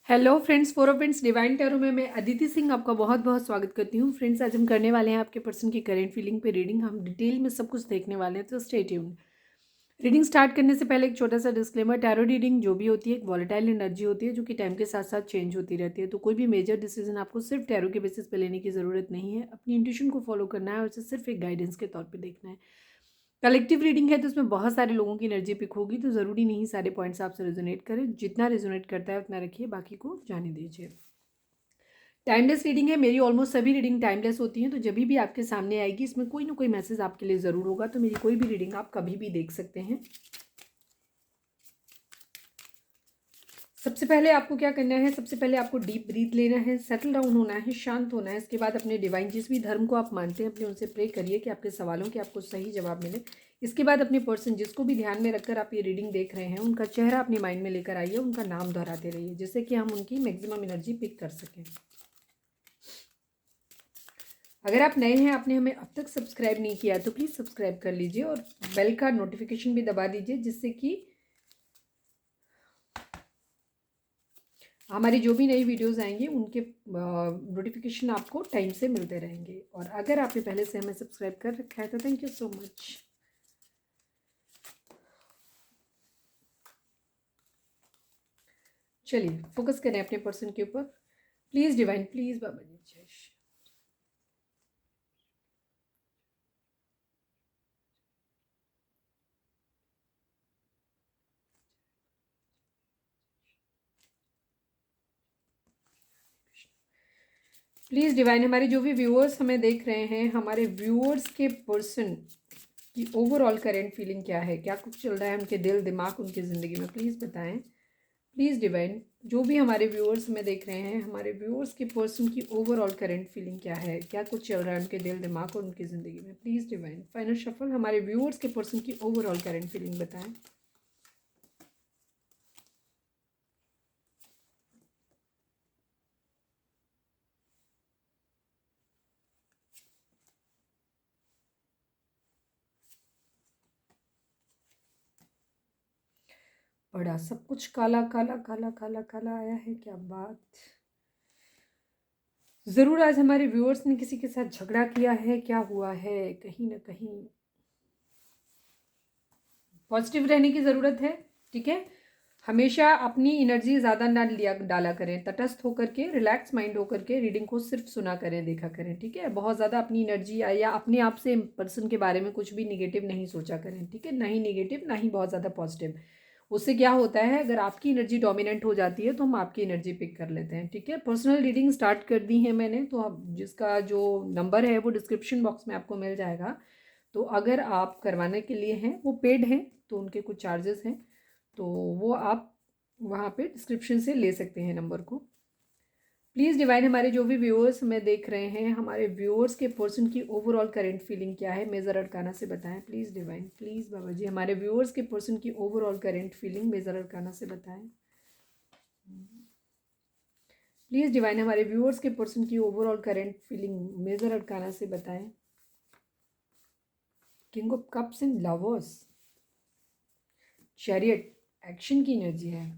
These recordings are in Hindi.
Hello friends, four of friends divine tarot में मैं अदिति सिंह आपका बहुत बहुत स्वागत करती हूँ। फ्रेंड्स, आज हम करने वाले हैं आपके पर्सन की करेंट फीलिंग पे रीडिंग। हम डिटेल में सब कुछ देखने वाले हैं, तो स्टे ट्यून्ड। रीडिंग स्टार्ट करने से पहले एक छोटा सा डिस्क्लेमर, टैरो रीडिंग जो भी होती है एक वॉलेटाइल एनर्जी होती है जो कि टाइम के साथ साथ चेंज होती रहती है। तो कोई भी मेजर डिसीजन आपको सिर्फ टैरो के बेसिस पे लेने की ज़रूरत नहीं है। अपनी इंट्यूशन को फॉलो करना है और उसे सिर्फ एक गाइडेंस के तौर पर देखना है। कलेक्टिव रीडिंग है तो उसमें बहुत सारे लोगों की एनर्जी पिक होगी, तो ज़रूरी नहीं सारे पॉइंट्स आपसे रेजोनेट करें। जितना रेजोनेट करता है उतना रखिए, बाकी को जाने दीजिए। टाइमलेस रीडिंग है, मेरी ऑलमोस्ट सभी रीडिंग टाइमलेस होती हैं, तो जब भी आपके सामने आएगी इसमें कोई ना कोई मैसेज आपके लिए ज़रूर होगा, तो मेरी कोई भी रीडिंग आप कभी भी देख सकते हैं। सबसे पहले आपको क्या करना है, सबसे पहले आपको डीप ब्रीथ लेना है, सेटल डाउन होना है, शांत होना है। इसके बाद अपने डिवाइन जिस भी धर्म को आप मानते हैं अपने उनसे प्रे करिए कि आपके सवालों के आपको सही जवाब मिले। इसके बाद अपने पर्सन जिसको भी ध्यान में रखकर आप ये रीडिंग देख रहे हैं उनका चेहरा अपने माइंड में लेकर आइए, उनका नाम दोहराते रहिए जिससे कि हम उनकी मैक्सिमम एनर्जी पिक कर सकें। अगर आप नए हैं, आपने हमें अब तक सब्सक्राइब नहीं किया तो प्लीज़ सब्सक्राइब कर लीजिए और बेल का नोटिफिकेशन भी दबा दीजिए जिससे कि हमारी जो भी नई वीडियोस आएंगी उनके नोटिफिकेशन आपको टाइम से मिलते रहेंगे। और अगर आपने पहले से हमें सब्सक्राइब कर रखा है तो थैंक यू सो मच। चलिए फोकस करें अपने पर्सन के ऊपर। प्लीज़ डिवाइन, प्लीज़ बाबा जी, जय श्री। प्लीज़ डिवाइन, हमारे जो भी व्यूअर्स हमें देख रहे हैं, हमारे व्यूअर्स के पर्सन की ओवरऑल करेंट फीलिंग क्या है, क्या कुछ चल रहा है उनके दिल दिमाग उनकी ज़िंदगी में, प्लीज़ बताएं। प्लीज़ डिवाइन, जो भी हमारे व्यूअर्स हमें देख रहे हैं, हमारे व्यूअर्स के पर्सन की ओवरऑल करंट फीलिंग क्या है, क्या कुछ चल रहा है उनके दिल दिमाग और उनकी ज़िंदगी में, प्लीज़ डिवाइन। फाइनल शफल, हमारे व्यूअर्स के पर्सन की ओवरऑल करंट फीलिंग बताएं। बड़ा सब कुछ काला काला काला काला काला आया है, क्या बात। ज़रूर आज हमारे व्यूअर्स ने किसी के साथ झगड़ा किया है, क्या हुआ है, कहीं ना कहीं पॉजिटिव रहने की ज़रूरत है। ठीक है, हमेशा अपनी एनर्जी ज़्यादा ना लिया डाला करें, तटस्थ होकर के रिलैक्स माइंड होकर के रीडिंग को सिर्फ सुना करें, देखा करें। ठीक है, बहुत ज़्यादा अपनी एनर्जी या अपने आप से पर्सन के बारे में कुछ भी निगेटिव नहीं सोचा करें। ठीक है, ना ही निगेटिव ना ही बहुत ज़्यादा पॉजिटिव। उससे क्या होता है, अगर आपकी एनर्जी डोमिनेंट हो जाती है तो हम आपकी एनर्जी पिक कर लेते हैं। ठीक है, पर्सनल रीडिंग स्टार्ट कर दी है मैंने, तो अब जिसका जो नंबर है वो डिस्क्रिप्शन बॉक्स में आपको मिल जाएगा। तो अगर आप करवाने के लिए हैं, वो पेड हैं तो उनके कुछ चार्जेस हैं, तो वो आप वहाँ पे डिस्क्रिप्शन से ले सकते हैं नंबर को। प्लीज़ डिवाइन, हमारे जो भी व्यूअर्स हमें देख रहे हैं, हमारे व्यूअर्स के पर्सन की ओवरऑल करंट फीलिंग क्या है, मेजर अरकाना से बताएं। Please Divine, please Baba ji, हमारे व्यूअर्स के पर्सन की overall current feeling major arcana से बताएं। प्लीज़ डिवाइन, हमारे व्यूअर्स के पर्सन की overall current feeling major arcana से बताएं। King of cups in lovers, chariot, action की एनर्जी है।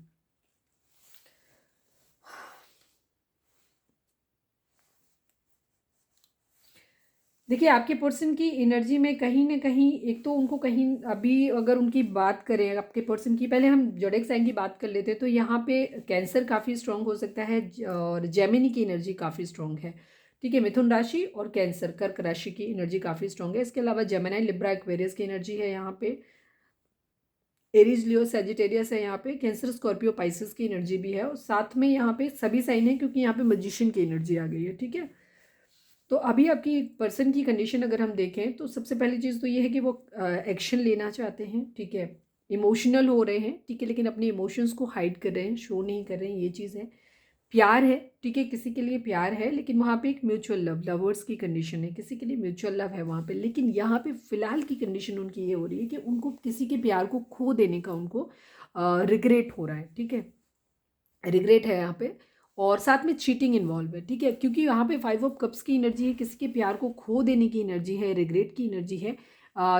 देखिए, आपके पर्सन की एनर्जी में कहीं ना कहीं एक तो उनको कहीं अभी अगर उनकी बात करें आपके पर्सन की, पहले हम जोडिएक साइन की बात कर लेते हैं, तो यहाँ पे कैंसर काफ़ी स्ट्रांग हो सकता है और जेमिनी की एनर्जी काफ़ी स्ट्रांग है। ठीक है, मिथुन राशि और कैंसर कर्क राशि की एनर्जी काफ़ी स्ट्रांग है। इसके अलावा जेमिनी, लिब्रा, एक्वेरियस की एनर्जी है यहाँ पे, एरीज, लियो, सेजिटेरियस है यहाँ पे, कैंसर, स्कॉर्पियो, पाइसिस की एनर्जी भी है, और साथ में यहाँ पे सभी साइन है क्योंकि यहाँ पे मजिशियन की एनर्जी आ गई है। ठीक है, तो अभी आपकी पर्सन की कंडीशन अगर हम देखें तो सबसे पहली चीज़ तो ये है कि वो एक्शन लेना चाहते हैं। ठीक है, इमोशनल हो रहे हैं। ठीक है, लेकिन अपने इमोशंस को हाइड कर रहे हैं, शो नहीं कर रहे हैं, ये चीज़ है। प्यार है, ठीक है, किसी के लिए प्यार है, लेकिन वहाँ पे एक म्यूचुअल लव, लवर्स की कंडीशन है, किसी के लिए म्यूचुअल लव है वहाँ पे। लेकिन यहाँ पे फिलहाल की कंडीशन उनकी ये हो रही है कि उनको किसी के प्यार को खो देने का उनको रिग्रेट हो रहा है। ठीक है, रिग्रेट है यहाँ पे, और साथ में चीटिंग इन्वॉल्व है। ठीक है, क्योंकि यहाँ पे 5 ऑफ कप्स की एनर्जी है, किसी के प्यार को खो देने की एनर्जी है, रिग्रेट की एनर्जी है।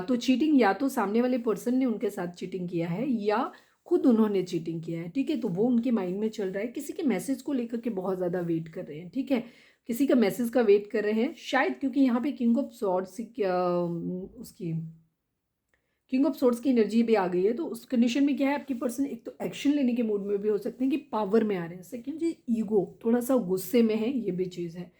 तो चीटिंग या तो सामने वाले पर्सन ने उनके साथ चीटिंग किया है, या खुद उन्होंने चीटिंग किया है, ठीक है। तो वो उनके माइंड में चल रहा है, किसी के मैसेज को लेकर के बहुत ज़्यादा वेट कर रहे हैं, ठीक है। किसी का मैसेज का वेट कर रहे हैं शायद, क्योंकि यहाँ पे किंग ऑफ सॉर्ड्स उसकी किंग ऑफ सोर्ट्स की एनर्जी भी आ गई है। तो उस कंडीशन में क्या है, आपकी पर्सन एक तो एक्शन लेने के मूड में भी हो सकते हैं कि पावर में आ रहे हैं। सेकेंड जी, ईगो, थोड़ा सा गुस्से में है, ये भी चीज़ है।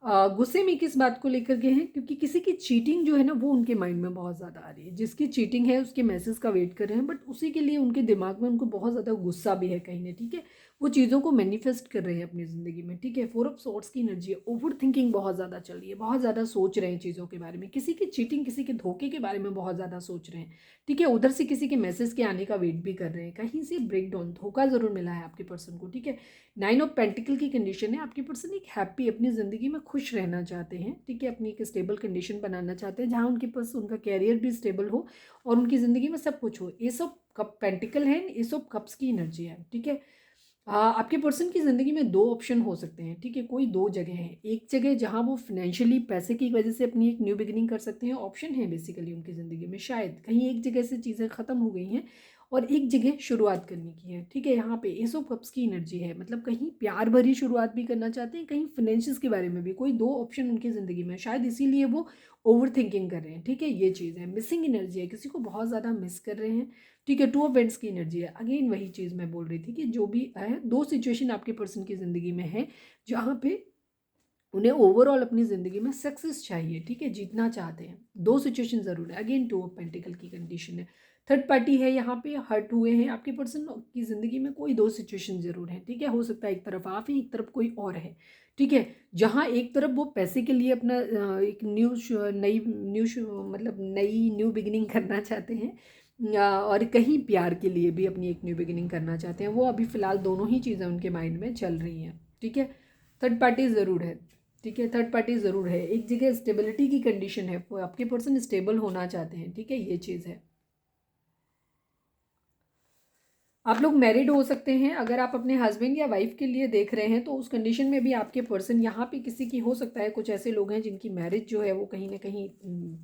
गुस्से में किस बात को लेकर के हैं, क्योंकि किसी की चीटिंग जो है ना वो उनके माइंड में बहुत ज़्यादा आ रही है। जिसकी चीटिंग है उसके मैसेज का वेट कर रहे हैं, बट उसी के लिए उनके दिमाग में उनको बहुत ज़्यादा गुस्सा भी है कहीं ना, ठीक है। वो चीज़ों को मैनिफेस्ट कर रहे हैं अपनी ज़िंदगी में, ठीक है। फोर ऑफ सोर्ट्स की एनर्जी है, ओवर थिंकिंग बहुत ज़्यादा चल रही है, बहुत ज़्यादा सोच रहे हैं चीज़ों के बारे में, किसी की चीटिंग, किसी के धोखे के बारे में बहुत ज़्यादा सोच रहे हैं, ठीक है। उधर से किसी के मैसेज के आने का वेट भी कर रहे हैं, कहीं से ब्रेक डाउन, धोखा ज़रूर मिला है आपके पर्सन को, ठीक है। 9 ऑफ पेंटिकल की कंडीशन है, आपकी पर्सन एक हैप्पी, अपनी ज़िंदगी में खुश रहना चाहते हैं, ठीक है। अपनी एक स्टेबल कंडीशन बनाना चाहते हैं जहाँ उनके पास उनका कैरियर भी स्टेबल हो और उनकी ज़िंदगी में सब कुछ हो। एस ऑफ कप पेंटिकल है, एस ऑफ कप्स की एनर्जी है, ठीक है। आपके पर्सन की ज़िंदगी में दो ऑप्शन हो सकते हैं, ठीक है। कोई दो जगह है, एक जगह जहाँ वो फाइनेंशियली पैसे की वजह से अपनी एक न्यू बिगिनिंग कर सकते हैं, ऑप्शन है बेसिकली उनकी ज़िंदगी में। शायद कहीं एक जगह से चीज़ें ख़त्म हो गई हैं और एक जगह शुरुआत करने की है, ठीक है। यहाँ पे एस ऑफ कप्स की एनर्जी है, मतलब कहीं प्यार भरी शुरुआत भी करना चाहते हैं, कहीं फाइनेंशियल्स के बारे में भी। कोई दो ऑप्शन उनकी ज़िंदगी में, शायद इसीलिए वो ओवर थिंकिंग कर रहे हैं, ठीक है। ये चीज़ है, मिसिंग एनर्जी है, किसी को बहुत ज़्यादा मिस कर रहे हैं, ठीक है। टू ऑफ वेंट्स की एनर्जी है, अगेन वही चीज़ मैं बोल रही थी कि जो भी है, दो सिचुएशन आपके पर्सन की ज़िंदगी में है जहाँ पे उन्हें ओवरऑल अपनी ज़िंदगी में सक्सेस चाहिए, ठीक है, जीतना चाहते हैं। दो सिचुएशन ज़रूर है, अगेन टू ऑफ पेंटिकल की कंडीशन है। थर्ड पार्टी है, यहाँ पे हर्ट हुए हैं आपके पर्सन की ज़िंदगी में, कोई दो सिचुएशन ज़रूर है, ठीक है। हो सकता है एक तरफ आप हैं, एक तरफ कोई और है, ठीक है। जहाँ एक तरफ वो पैसे के लिए अपना एक मतलब नई न्यू बिगिनिंग करना चाहते हैं, और कहीं प्यार के लिए भी अपनी एक न्यू बिगिनिंग करना चाहते हैं। वो अभी फ़िलहाल दोनों ही चीज़ें उनके माइंड में चल रही हैं, ठीक है। थर्ड पार्टी ज़रूर है, ठीक है। थर्ड पार्टी ज़रूर है, एक जगह स्टेबिलिटी की कंडीशन है, वो आपके पर्सन स्टेबल होना चाहते हैं, ठीक है। ये चीज़ है। आप लोग मैरिड हो सकते हैं, अगर आप अपने हस्बैंड या वाइफ के लिए देख रहे हैं तो उस कंडीशन में भी आपके पर्सन, यहाँ पे किसी की हो सकता है, कुछ ऐसे लोग हैं जिनकी मैरिज जो है वो कहीं ना कहीं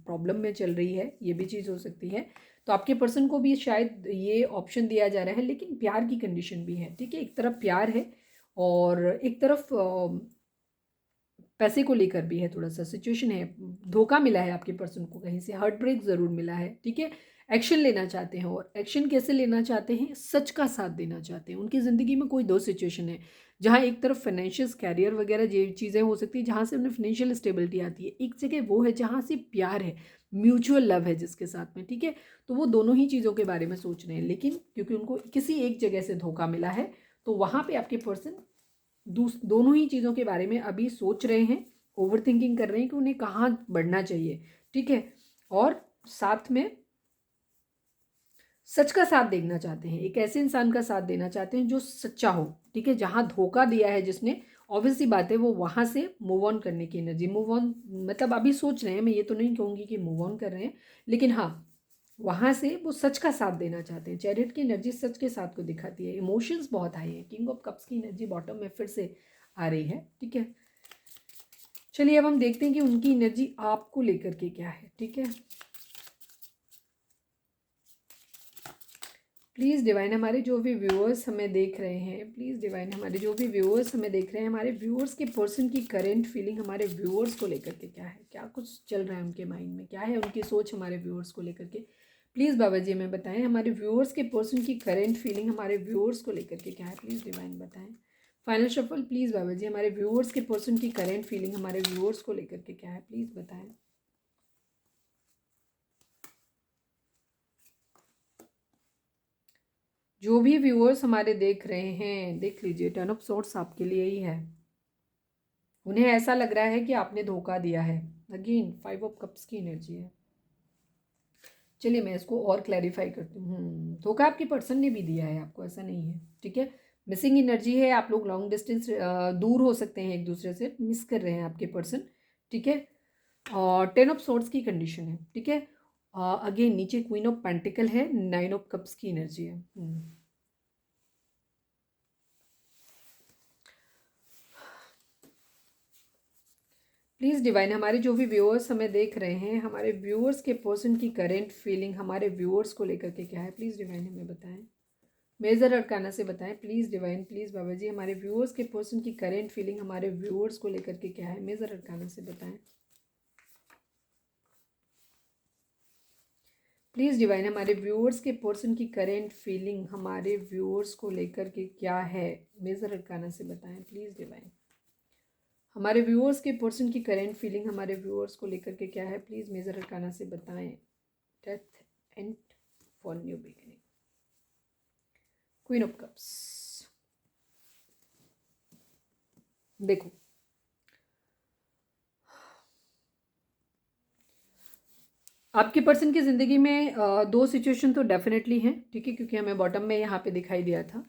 प्रॉब्लम में चल रही है, ये भी चीज़ हो सकती है। तो आपके पर्सन को भी शायद ये ऑप्शन दिया जा रहा है, लेकिन प्यार की कंडीशन भी है, ठीक है। एक तरफ प्यार है और एक तरफ पैसे को लेकर भी है, थोड़ा सा सिचुएशन है, धोखा मिला है आपके पर्सन को, कहीं से हार्ट ब्रेक ज़रूर मिला है, ठीक है। एक्शन लेना चाहते हैं, और एक्शन कैसे लेना चाहते हैं, सच का साथ देना चाहते हैं। उनकी ज़िंदगी में कोई दो सिचुएशन है जहाँ एक तरफ फाइनेंशियल, कैरियर वगैरह ये चीज़ें हो सकती है जहाँ से उन्हें फाइनेंशियल स्टेबिलिटी आती है, एक जगह वो है जहाँ से प्यार है, म्यूचुअल लव है जिसके साथ में, ठीक है। तो वो दोनों ही चीज़ों के बारे में सोच रहे हैं, लेकिन क्योंकि उनको किसी एक जगह से धोखा मिला है तो वहाँ पे आपके पर्सन दोनों ही चीज़ों के बारे में अभी सोच रहे हैं, ओवर थिंकिंग कर रहे हैं कि उन्हें कहाँ बढ़ना चाहिए, ठीक है। और साथ में सच का साथ देखना चाहते हैं, एक ऐसे इंसान का साथ देना चाहते हैं जो सच्चा हो, ठीक है। जहाँ धोखा दिया है जिसने, ऑब्वियसली बात है वो वहाँ से मूव ऑन करने की एनर्जी, मूव ऑन मतलब अभी सोच रहे हैं, मैं ये तो नहीं कहूँगी कि मूव ऑन कर रहे हैं, लेकिन हाँ वहाँ से वो सच का साथ देना चाहते हैं। चैरियट की एनर्जी सच के साथ को दिखाती है, इमोशंस बहुत हाई है। किंग ऑफ कप्स की एनर्जी बॉटम में फिर से आ रही है, ठीक है। चलिए अब हम देखते हैं कि उनकी एनर्जी आपको लेकर के क्या है, ठीक है। प्लीज़ डिवाइन, हमारे जो भी व्यूअर्स हमें देख रहे हैं, प्लीज़ डिवाइन, हमारे जो भी व्यूअर्स हमें देख रहे हैं, हमारे व्यूअर्स के पर्सन की करेंट फीलिंग हमारे व्यूअर्स को लेकर के क्या है, क्या कुछ चल रहा है उनके माइंड में, क्या है उनकी सोच हमारे व्यूअर्स को लेकर के। प्लीज़ बाबा जी हमें बताएं, हमारे व्यूअर्स के पर्सन की करेंट फीलिंग हमारे व्यूअर्स को लेकर के क्या है, प्लीज़ डिवाइन बताएं। Final shuffle please Baba ji, हमारे व्यूअर्स के पर्सन की करेंट फीलिंग हमारे व्यूअर्स को लेकर के क्या है, प्लीज़ बताएं। जो भी व्यूअर्स हमारे देख रहे हैं, देख लीजिए, टर्न ऑफ सोर्ट्स आपके लिए ही है। उन्हें ऐसा लग रहा है कि आपने धोखा दिया है, अगेन 5 ऑफ कप्स की एनर्जी है। चलिए मैं इसको और क्लैरिफाई करती हूँ। धोखा आपके पर्सन ने भी दिया है आपको, ऐसा नहीं है, ठीक है। मिसिंग एनर्जी है, आप लोग लॉन्ग डिस्टेंस दूर हो सकते हैं एक दूसरे से, मिस कर रहे हैं आपके पर्सन, ठीक है। और 10 ऑफ सोर्ट्स की कंडीशन है, ठीक है। अगेन नीचे क्वीन ऑफ पेंटिकल है, 9 ऑफ कप्स की एनर्जी है। प्लीज़ डिवाइन, हमारे जो भी व्यूअर्स हमें देख रहे हैं, हमारे व्यूअर्स के पर्सन की करेंट फीलिंग हमारे व्यूअर्स को लेकर के क्या है, प्लीज़ डिवाइन हमें बताएं। मेजर अरकाना से बताएं please Divine, please Baba ji, हमारे व्यूअर्स के पर्सन की करेंट फीलिंग हमारे व्यूअर्स को लेकर के क्या है, मेजर अरकाना से बताएं प्लीज़ डिवाइन, हमारे व्यूअर्स के पर्सन की करेंट फीलिंग हमारे व्यूअर्स को लेकर के क्या है, मेजर अरकाना से बताएं प्लीज़ डिवाइन। हमारे व्यूअर्स के पर्सन की करेंट फीलिंग हमारे व्यूअर्स को लेकर के क्या है, प्लीज़ मेजर अरकाना से बताएं। Death and for new beginning, queen of cups. देखो आपके पर्सन की ज़िंदगी में दो सिचुएशन तो डेफिनेटली हैं, ठीक है, क्योंकि हमें बॉटम में यहाँ पे दिखाई दिया था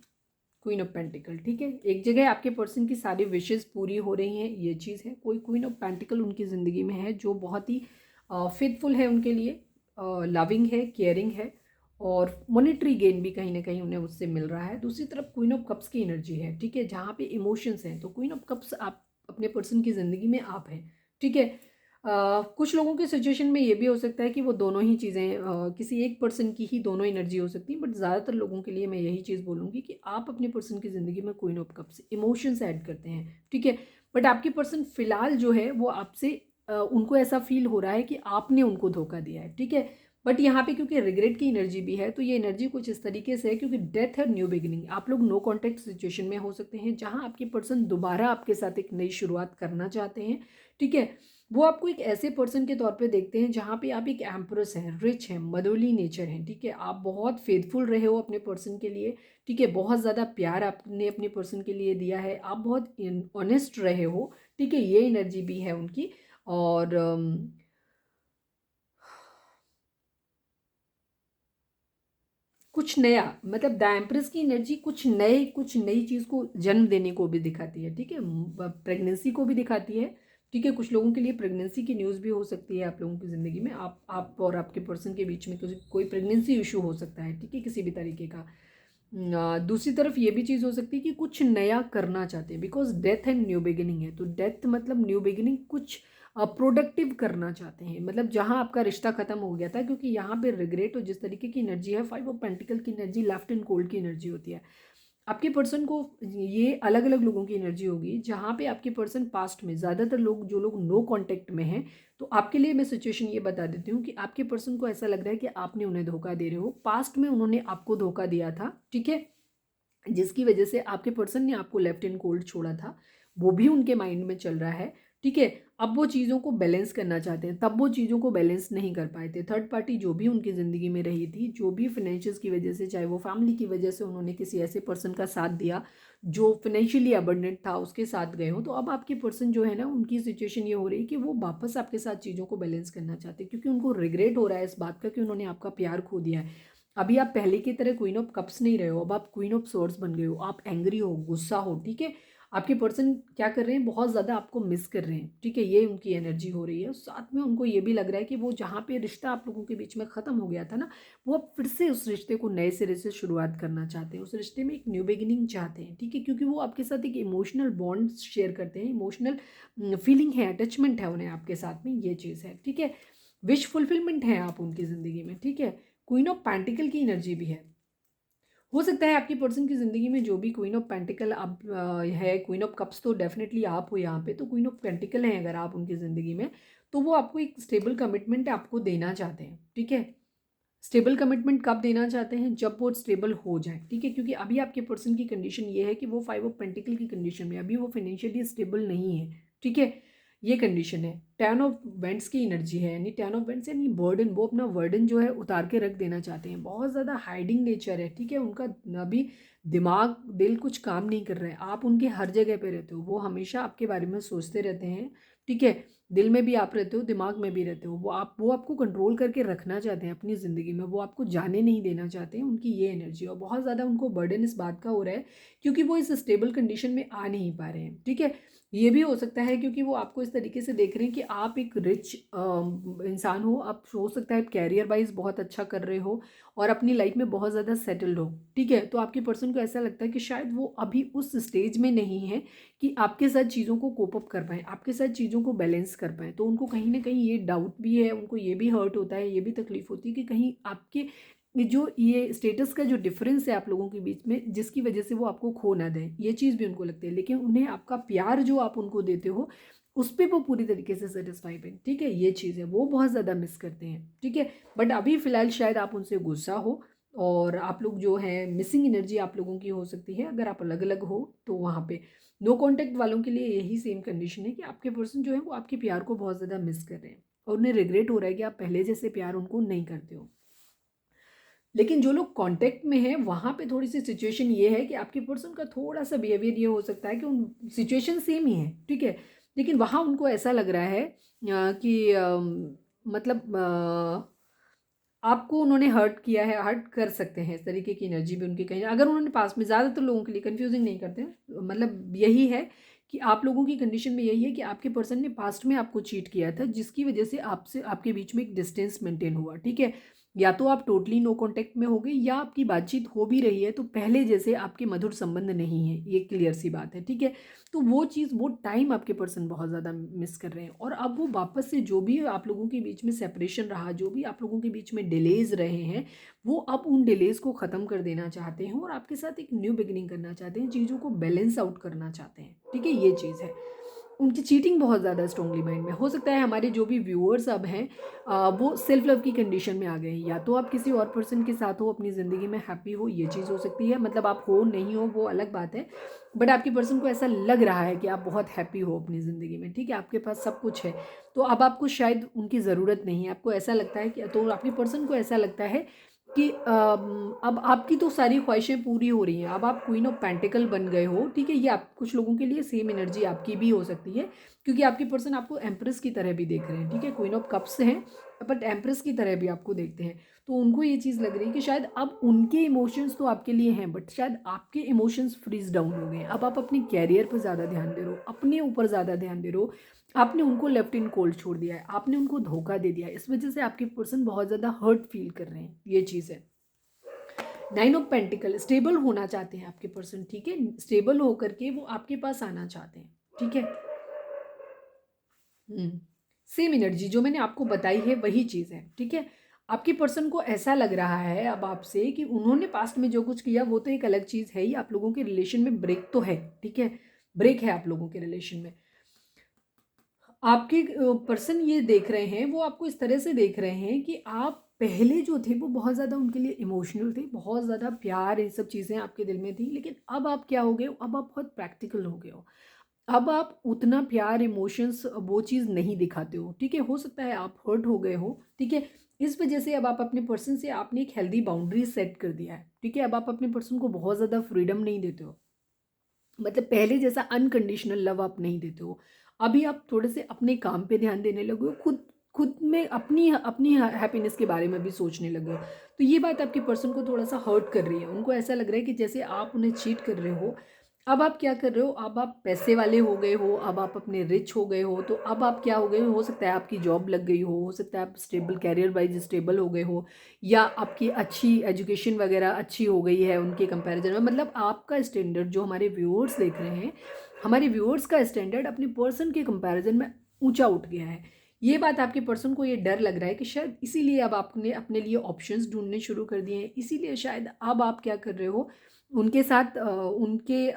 क्वीन ऑफ पेंटिकल, ठीक है। एक जगह आपके पर्सन की सारी विशेस पूरी हो रही हैं, ये चीज़ है। कोई क्वीन ऑफ पेंटिकल उनकी ज़िंदगी में है जो बहुत ही फेथफुल है उनके लिए, लविंग है, केयरिंग है, और मॉनेटरी गेन भी कहीं ना कहीं उन्हें उससे मिल रहा है। दूसरी तरफ क्वीन ऑफ कप्स की एनर्जी है, ठीक है, जहाँ पे इमोशंस हैं। तो क्वीन ऑफ कप्स आप अपने पर्सन की ज़िंदगी में आप हैं, ठीक है। कुछ लोगों के सिचुएशन में ये भी हो सकता है कि वो दोनों ही चीज़ें, किसी एक पर्सन की ही दोनों एनर्जी हो सकती है, बट ज़्यादातर लोगों के लिए मैं यही चीज़ बोलूँगी कि आप अपने पर्सन की ज़िंदगी में queen of cups emotions add करते हैं, ठीक है। बट आपकी पर्सन फिलहाल जो है वो आपसे उनको ऐसा फील हो रहा है कि आपने उनको धोखा दिया है, ठीक है। बट यहाँ पे क्योंकि रिग्रेट की एनर्जी भी है, तो ये एनर्जी कुछ इस तरीके से है, क्योंकि डेथ है, न्यू बिगिनिंग। आप लोग नो कॉन्टेक्ट सिचुएशन में हो सकते हैं जहाँ आपके पर्सन दोबारा आपके साथ एक नई शुरुआत करना चाहते हैं, ठीक है। वो आपको एक ऐसे पर्सन के तौर पे देखते हैं जहाँ पे आप एक एम्प्रेस हैं, रिच हैं, मदरली नेचर हैं, ठीक है। आप बहुत फेथफुल रहे हो अपने पर्सन के लिए, ठीक है। बहुत ज़्यादा प्यार आपने अपने पर्सन के लिए दिया है, आप बहुत ऑनेस्ट रहे हो, ठीक है। ये एनर्जी भी है उनकी। और कुछ नया, मतलब द एम्प्रेस की एनर्जी कुछ नई चीज़ को जन्म देने को भी दिखाती है, ठीक है। प्रेगनेंसी को भी दिखाती है, ठीक है। कुछ लोगों के लिए प्रेगनेंसी की न्यूज़ भी हो सकती है आप लोगों की ज़िंदगी में। आप और आपके पर्सन के बीच में कोई प्रेगनेंसी इशू हो सकता है, ठीक है, किसी भी तरीके का। दूसरी तरफ ये भी चीज़ हो सकती है कि कुछ नया करना चाहते हैं, because death and new beginning है। तो डेथ मतलब न्यू बिगिनिंग, कुछ प्रोडक्टिव करना चाहते हैं, मतलब जहां आपका रिश्ता खत्म हो गया था, क्योंकि यहाँ पे रिग्रेट और जिस तरीके की एनर्जी है, 5 ऑफ पेंटिकल की एनर्जी लेफ्ट एंड कोल्ड की एनर्जी होती है। आपके पर्सन को ये अलग अलग लोगों की एनर्जी होगी, जहाँ पे आपके पर्सन पास्ट में, ज़्यादातर लोग जो लोग नो कांटेक्ट में हैं, तो आपके लिए मैं सिचुएशन ये बता देती हूँ कि आपके पर्सन को ऐसा लग रहा है कि आपने उन्हें धोखा दे रहे हो। पास्ट में उन्होंने आपको धोखा दिया था, ठीक है, जिसकी वजह से आपके पर्सन ने आपको लेफ्ट एंड कोल्ड छोड़ा था, वो भी उनके माइंड में चल रहा है, ठीक है। अब वो चीज़ों को बैलेंस करना चाहते हैं, तब वो चीज़ों को बैलेंस नहीं कर पाए थे। थर्ड पार्टी जो भी उनकी ज़िंदगी में रही थी, जो भी फाइनेंशियल्स की वजह से, चाहे वो फैमिली की वजह से उन्होंने किसी ऐसे पर्सन का साथ दिया जो फाइनेंशियली अबंडेंट था, उसके साथ गए हो, तो अब आपके पर्सन जो है ना, उनकी सिचुएशन ये हो रही है कि वो वापस आपके साथ चीज़ों को बैलेंस करना चाहते हैं, क्योंकि उनको रिग्रेट हो रहा है इस बात का कि उन्होंने आपका प्यार खो दिया है। अभी आप पहले की तरह क्वीन ऑफ कप्स नहीं रहे हो, अब आप क्वीन ऑफ सोर्ड्स बन गए हो। आप एंग्री हो, गुस्सा हो, ठीक है। आपके पर्सन क्या कर रहे हैं, बहुत ज़्यादा आपको मिस कर रहे हैं, ठीक है, ये उनकी एनर्जी हो रही है। साथ में उनको ये भी लग रहा है कि वो जहाँ पे रिश्ता आप लोगों के बीच में ख़त्म हो गया था ना, वो अब फिर से उस रिश्ते को नए सिरे से शुरुआत करना चाहते हैं, उस रिश्ते में एक न्यू बिगिनिंग चाहते हैं, ठीक है, क्योंकि वो आपके साथ एक इमोशनल बॉन्ड शेयर करते हैं, इमोशनल फीलिंग है, अटैचमेंट है उन्हें आपके साथ में, ये चीज़ है, ठीक है। विश फुलफिलमेंट है आप उनकी ज़िंदगी में, ठीक है। क्वीन ऑफ पेंटिकल की एनर्जी भी है। हो सकता है आपकी पर्सन की ज़िंदगी में जो भी क्वीन ऑफ पेंटिकल आप है, क्वीन ऑफ कप्स तो डेफिनेटली आप हो यहाँ पे, तो क्वीन ऑफ पेंटिकल है अगर आप उनकी ज़िंदगी में, तो वो आपको एक स्टेबल कमिटमेंट आपको देना चाहते हैं, ठीक है। स्टेबल कमिटमेंट कब देना चाहते हैं, जब वो स्टेबल हो जाए, ठीक है, क्योंकि अभी आपके पर्सन की कंडीशन ये है कि वो 5 ऑफ पेंटिकल की कंडीशन में, अभी वो फाइनेंशियली स्टेबल नहीं है, ठीक है, ये कंडीशन है। 10 ऑफ वेंट्स की एनर्जी है, यानी 10 ऑफ वेंट्स यानी बर्डन, वो अपना बर्डन जो है उतार के रख देना चाहते हैं। बहुत ज़्यादा हाइडिंग नेचर है, ठीक है, उनका अभी दिमाग दिल कुछ काम नहीं कर रहा है। आप उनके हर जगह पे रहते हो, वो हमेशा आपके बारे में सोचते रहते हैं, ठीक है। दिल में भी आप रहते हो, दिमाग में भी रहते हो। वो आपको कंट्रोल करके रखना चाहते हैं अपनी ज़िंदगी में, वो आपको जाने नहीं देना चाहते हैं, उनकी ये एनर्जी। और बहुत ज़्यादा उनको बर्डन इस बात का हो रहा है क्योंकि वो इस स्टेबल कंडीशन में आ नहीं पा रहे हैं, ठीक है। ये भी हो सकता है क्योंकि वो आपको इस तरीके से देख रहे हैं कि आप एक रिच इंसान हो, आप हो सकता है कैरियर वाइज बहुत अच्छा कर रहे हो और अपनी लाइफ में बहुत ज़्यादा सेटल्ड हो, ठीक है। तो आपके पर्सन को ऐसा लगता है कि शायद वो अभी उस स्टेज में नहीं है कि आपके साथ चीज़ों को कोप अप कर पाएँ, आपके साथ चीज़ों को बैलेंस कर पाएँ। तो उनको कहीं न कहीं ये डाउट भी है, उनको ये भी हर्ट होता है, ये भी तकलीफ़ होती है कि कहीं आपके ये स्टेटस का जो डिफरेंस है आप लोगों के बीच में, जिसकी वजह से वो आपको खो ना दें, ये चीज़ भी उनको लगती है। लेकिन उन्हें आपका प्यार जो आप उनको देते हो उस पर वो पूरी तरीके से सेटिस्फाइड है, ठीक है, ये चीज़ है, वो बहुत ज़्यादा मिस करते हैं, ठीक है। बट अभी फ़िलहाल शायद आप उनसे गुस्सा हो, और आप लोग जो है मिसिंग एनर्जी आप लोगों की हो सकती है अगर आप अलग अलग हो तो। वहाँ पे नो कॉन्टैक्ट वालों के लिए यही सेम कंडीशन है कि आपके पर्सन जो है वो आपके प्यार को बहुत ज़्यादा मिस कर रहे हैं, और उन्हें रिग्रेट हो रहा है कि आप पहले जैसे प्यार उनको नहीं करते हो। लेकिन जो लोग कांटेक्ट में हैं वहाँ पे थोड़ी सी सिचुएशन ये है कि आपके पर्सन का थोड़ा सा बिहेवियर ये हो सकता है कि उन सिचुएशन सेम ही है, ठीक है, लेकिन वहाँ उनको ऐसा लग रहा है कि मतलब आपको उन्होंने हर्ट किया है, हर्ट कर सकते हैं, इस तरीके की एनर्जी भी उनकी कहीं अगर उन्होंने पास में। ज़्यादातर लोगों के लिए कंफ्यूजिंग नहीं करते हैं, मतलब यही है कि आप लोगों की कंडीशन में यही है कि आपके पर्सन ने पास्ट में आपको चीट किया था, जिसकी वजह से आपसे आपके बीच में एक डिस्टेंस मेंटेन हुआ, ठीक है। या तो आप टोटली नो कांटेक्ट में हो गए, या आपकी बातचीत हो भी रही है तो पहले जैसे आपके मधुर संबंध नहीं है, ये क्लियर सी बात है, ठीक है। तो वो चीज़, वो टाइम आपके पर्सन बहुत ज़्यादा मिस कर रहे हैं, और अब वो वापस से जो भी आप लोगों के बीच में सेपरेशन रहा, जो भी आप लोगों के बीच में डिलेज रहे हैं, वो अब उन डिलेज को ख़त्म कर देना चाहते हैं, और आपके साथ एक न्यू बिगिनिंग करना चाहते हैं, चीज़ों को बैलेंस आउट करना चाहते हैं, ठीक है, ये चीज़ है। उनकी चीटिंग बहुत ज़्यादा स्ट्रॉन्गली माइंड में हो सकता है। हमारे जो भी व्यूअर्स अब हैं वो सेल्फ लव की कंडीशन में आ गए हैं, या तो आप किसी और पर्सन के साथ हो, अपनी ज़िंदगी में हैप्पी हो, ये चीज़ हो सकती है, मतलब आप हो नहीं हो वो अलग बात है, बट आपके पर्सन को ऐसा लग रहा है कि आप बहुत हैप्पी हो अपनी ज़िंदगी में, ठीक है, आपके पास सब कुछ है, तो अब आपको शायद उनकी ज़रूरत नहीं है, आपको ऐसा लगता है कि, तो आपके पर्सन को ऐसा लगता है कि अब आपकी तो सारी ख्वाहिशें पूरी हो रही हैं, अब आप क्वीन ऑफ पेंटिकल बन गए हो, ठीक है। ये आप कुछ लोगों के लिए सेम एनर्जी आपकी भी हो सकती है, क्योंकि आपके पर्सन आपको एम्प्रेस की तरह भी देख रहे हैं, ठीक है, क्वीन ऑफ कप्स हैं बट एम्प्रेस की तरह भी आपको देखते हैं। तो उनको ये चीज़ लग रही है कि शायद अब उनके इमोशंस तो आपके लिए हैं, बट शायद आपके इमोशंस फ्रीज डाउन हो गए, अब आप अपने कैरियर पर ज़्यादा ध्यान दे रहे हो, अपने ऊपर ज़्यादा ध्यान दे रहे हो, आपने उनको लेफ्ट इन कोल्ड छोड़ दिया है, आपने उनको धोखा दे दिया है, इस वजह से आपके पर्सन बहुत ज़्यादा हर्ट फील कर रहे हैं, ये चीज़ है। नाइन ऑफ पेंटिकल, स्टेबल होना चाहते हैं आपके पर्सन, ठीक है, स्टेबल होकर के वो आपके पास आना चाहते हैं, ठीक है। सेम एनर्जी जो मैंने आपको बताई है वही चीज़ है, ठीक है। आपके पर्सन को ऐसा लग रहा है अब आपसे कि उन्होंने पास्ट में जो कुछ किया वो तो एक अलग चीज़ है ही, आप लोगों के रिलेशन में ब्रेक तो है, ठीक है, ब्रेक है आप लोगों के रिलेशन में। आपके पर्सन ये देख रहे हैं, वो आपको इस तरह से देख रहे हैं कि आप पहले जो थे वो बहुत ज़्यादा उनके लिए इमोशनल थे, बहुत ज़्यादा प्यार, ये सब चीज़ें आपके दिल में थी, लेकिन अब आप क्या हो गए हो, अब आप बहुत प्रैक्टिकल हो गए हो, अब आप उतना प्यार, इमोशंस, वो चीज़ नहीं दिखाते हो, ठीक है। हो सकता है आप हर्ट हो गए हो, ठीक है, इस वजह से अब आप अपने पर्सन से आपने एक हेल्दी बाउंड्री सेट कर दिया है, ठीक है। अब आप अपने पर्सन को बहुत ज़्यादा फ्रीडम नहीं देते हो, मतलब पहले जैसा अनकंडीशनल लव आप नहीं देते हो। अभी आप थोड़े से अपने काम पे ध्यान देने लगे हो, खुद खुद में अपनी अपनी हैप्पीनेस के बारे में भी सोचने लगे हो। तो ये बात आपके पर्सन को थोड़ा सा हर्ट कर रही है, उनको ऐसा लग रहा है कि जैसे आप उन्हें चीट कर रहे हो। अब आप क्या कर रहे हो, अब आप पैसे वाले हो गए हो, अब आप अपने रिच हो गए हो, तो अब आप क्या हो गए हो सकता है आपकी जॉब लग गई हो सकता है आप स्टेबल, कैरियर वाइज स्टेबल हो गए हो, या आपकी अच्छी एजुकेशन वगैरह अच्छी हो गई है उनके कंपैरिजन में, मतलब आपका स्टैंडर्ड, जो हमारे व्यूअर्स देख रहे हैं, हमारे व्यूअर्स का स्टैंडर्ड अपने पर्सन के कंपैरिजन में ऊंचा उठ गया है। ये बात आपके पर्सन को ये डर लग रहा है कि शायद इसीलिए अब आपने अपने लिए ऑप्शंस ढूंढने शुरू कर दिए हैं, इसीलिए शायद अब आप क्या कर रहे हो, उनके साथ उनके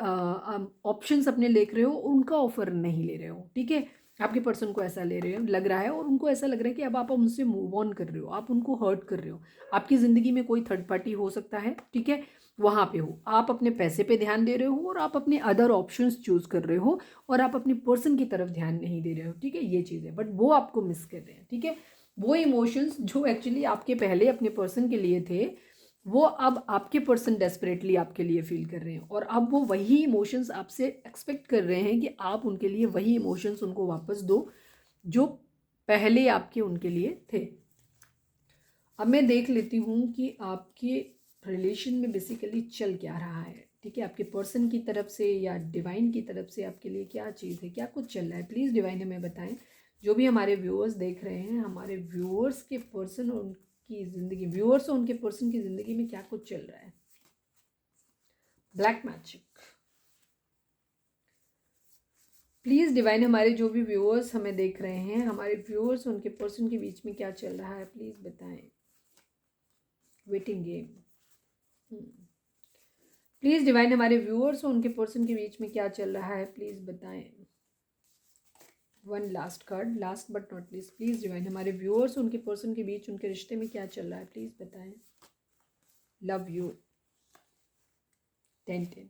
ऑप्शंस अपने लेकर रहे हो, उनका ऑफर नहीं ले रहे हो, ठीक है। आपके पर्सन को ऐसा ले रहे हो, लग रहा है, और उनको ऐसा लग रहा है कि अब आप उनसे मूव ऑन कर रहे हो, आप उनको हर्ट कर रहे हो। आपकी ज़िंदगी में कोई थर्ड पार्टी हो सकता है, ठीक है, वहाँ पे हो, आप अपने पैसे पे ध्यान दे रहे हो, और आप अपने अदर ऑप्शंस चूज कर रहे हो, और आप अपने पर्सन की तरफ ध्यान नहीं दे रहे हो, ठीक है, ये चीज़ है, बट वो आपको मिस कर रहे हैं, ठीक है। वो इमोशंस जो एक्चुअली आपके पहले अपने पर्सन के लिए थे, वो अब आपके पर्सन डेस्परेटली आपके लिए फील कर रहे हैं, और अब वो वही इमोशंस आपसे एक्सपेक्ट कर रहे हैं कि आप उनके लिए वही इमोशंस उनको वापस दो जो पहले आपके उनके लिए थे। अब मैं देख लेती हूँ कि आपके रिलेशन में बेसिकली चल क्या रहा है, ठीक है, आपके पर्सन की तरफ से या डिवाइन की तरफ से आपके लिए क्या चीज़ है, क्या कुछ चल रहा है, प्लीज़ डिवाइन हमें बताएं। जो भी हमारे व्यूअर्स देख रहे हैं, हमारे व्यूअर्स के पर्सन और उनकी ज़िंदगी, व्यूअर्स और उनके पर्सन की ज़िंदगी में क्या कुछ चल रहा है। ब्लैक मैजिक, प्लीज़ डिवाइन, हमारे जो भी व्यूअर्स हमें देख रहे हैं, हमारे व्यूअर्स उनके पर्सन के बीच में क्या चल रहा है, प्लीज़ बताएं। Waiting game. प्लीज़ डिवाइन, हमारे व्यूअर्स और उनके पर्सन के बीच में क्या चल रहा है प्लीज़ बताएं। One last card, last but not least, please Divine, हमारे व्यूअर्स उनके पर्सन के बीच उनके रिश्ते में क्या चल रहा है प्लीज़ बताएं। Love you, 10-10।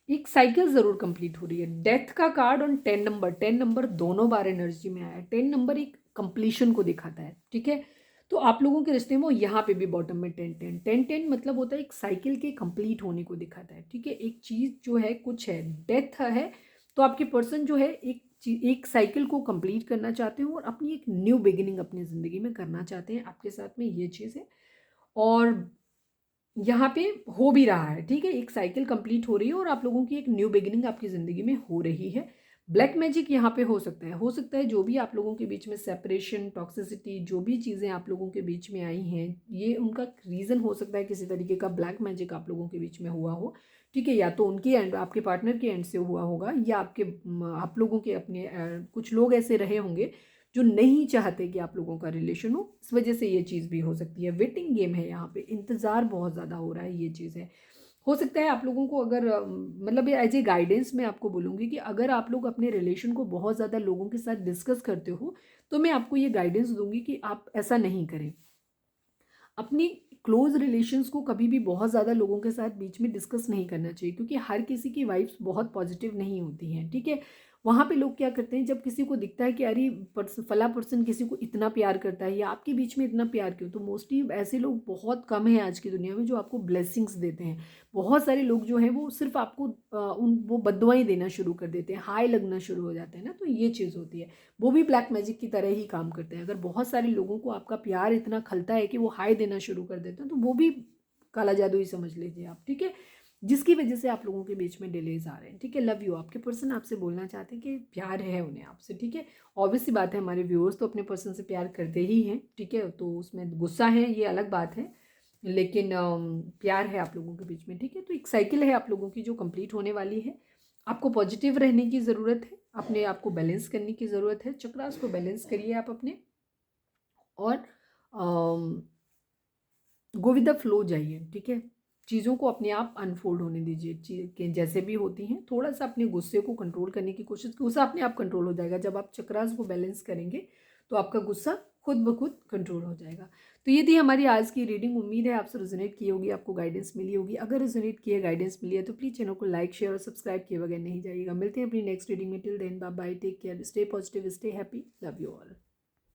एक साइकिल ज़रूर कंप्लीट हो रही है। डेथ का कार्ड और 10 नंबर दोनों बार एनर्जी में आया है। 10 नंबर एक कंप्लीशन को दिखाता है, ठीक है। तो आप लोगों के रिश्ते में वो यहाँ पे भी बॉटम में 10-10 मतलब होता है एक साइकिल के कंप्लीट होने को दिखाता है, ठीक है। एक चीज़ जो है कुछ है, डेथ है, तो आपके पर्सन जो है एक साइकिल को कंप्लीट करना चाहते हैं और अपनी एक न्यू बिगिनिंग अपनी ज़िंदगी में करना चाहते हैं। आपके साथ में ये चीज़ है और यहाँ पे हो भी रहा है, ठीक है। एक साइकिल कंप्लीट हो रही है और आप लोगों की एक न्यू बिगिनिंग आपकी ज़िंदगी में हो रही है। ब्लैक मैजिक यहाँ पे हो सकता है जो भी आप लोगों के बीच में सेपरेशन, टॉक्सिसिटी, जो भी चीज़ें आप लोगों के बीच में आई हैं, ये उनका रीज़न हो सकता है किसी तरीके का ब्लैक मैजिक आप लोगों के बीच में हुआ हो, ठीक है। या तो उनकी एंड, आपके पार्टनर के एंड से हुआ होगा, या आप लोगों के अपने कुछ लोग ऐसे रहे होंगे जो नहीं चाहते कि आप लोगों का रिलेशन हो, इस वजह से ये चीज़ भी हो सकती है। वेटिंग गेम है यहाँ पे, इंतज़ार बहुत ज़्यादा हो रहा है, ये चीज़ है। हो सकता है आप लोगों को अगर मतलब एज ए गाइडेंस मैं आपको बोलूँगी कि अगर आप लोग अपने रिलेशन को बहुत ज़्यादा लोगों के साथ डिस्कस करते हो तो मैं आपको ये गाइडेंस दूंगी कि आप ऐसा नहीं करें। अपनी क्लोज रिलेशंस को कभी भी बहुत ज़्यादा लोगों के साथ बीच में डिस्कस नहीं करना चाहिए, क्योंकि हर किसी की वाइब्स बहुत पॉजिटिव नहीं होती हैं, ठीक है। वहाँ पे लोग क्या करते हैं, जब किसी को दिखता है कि अरे फला पर्सन किसी को इतना प्यार करता है या आपके बीच में इतना प्यार क्यों, तो मोस्टली ऐसे लोग बहुत कम हैं आज की दुनिया में जो आपको ब्लेसिंग्स देते हैं। बहुत सारे लोग जो हैं वो सिर्फ आपको वो बददुआएं देना शुरू कर देते हैं, हाई लगना शुरू हो जाते हैं ना, तो ये चीज़ होती है। वो भी ब्लैक मैजिक की तरह ही काम करते हैं। अगर बहुत सारे लोगों को आपका प्यार इतना खलता है कि वो हाई देना शुरू कर देते हैं, तो वो भी काला जादू ही समझ लीजिए आप, ठीक है। जिसकी वजह से आप लोगों के बीच में डिलेज आ रहे हैं, ठीक है। लव यू, आपके पर्सन आपसे बोलना चाहते हैं कि प्यार है उन्हें आपसे, ठीक है। ऑब्वियस सी बात है, हमारे व्यूअर्स तो अपने पर्सन से प्यार करते ही हैं, ठीक है। तो उसमें गुस्सा है ये अलग बात है, लेकिन प्यार है आप लोगों के बीच में, ठीक है। तो एक साइकिल है आप लोगों की जो कंप्लीट होने वाली है। आपको पॉजिटिव रहने की ज़रूरत है, अपने आप को बैलेंस करने की ज़रूरत है। चक्रास को बैलेंस करिए आप अपने, और गो विद द फ्लो जाइए, ठीक है। चीज़ों को अपने आप अनफोल्ड होने दीजिए, चीज़ें जैसे भी होती हैं। थोड़ा सा अपने गुस्से को कंट्रोल करने की कोशिश, गुस्सा अपने आप कंट्रोल हो जाएगा जब आप चक्रास को बैलेंस करेंगे, तो आपका गुस्सा खुद ब खुद कंट्रोल हो जाएगा। तो ये थी हमारी आज की रीडिंग। उम्मीद है आपसे रेजोनेट की होगी, आपको गाइडेंस मिली होगी। अगर रेजोनेट किए, गाइडेंस मिली है तो प्लीज़ चैनल को लाइक, शेयर और सब्सक्राइब किए बगैर नहीं जाइएगा। मिलते हैं अपनी नेक्स्ट रीडिंग में। Till then bye bye, take care, stay positive, stay happy, love you all.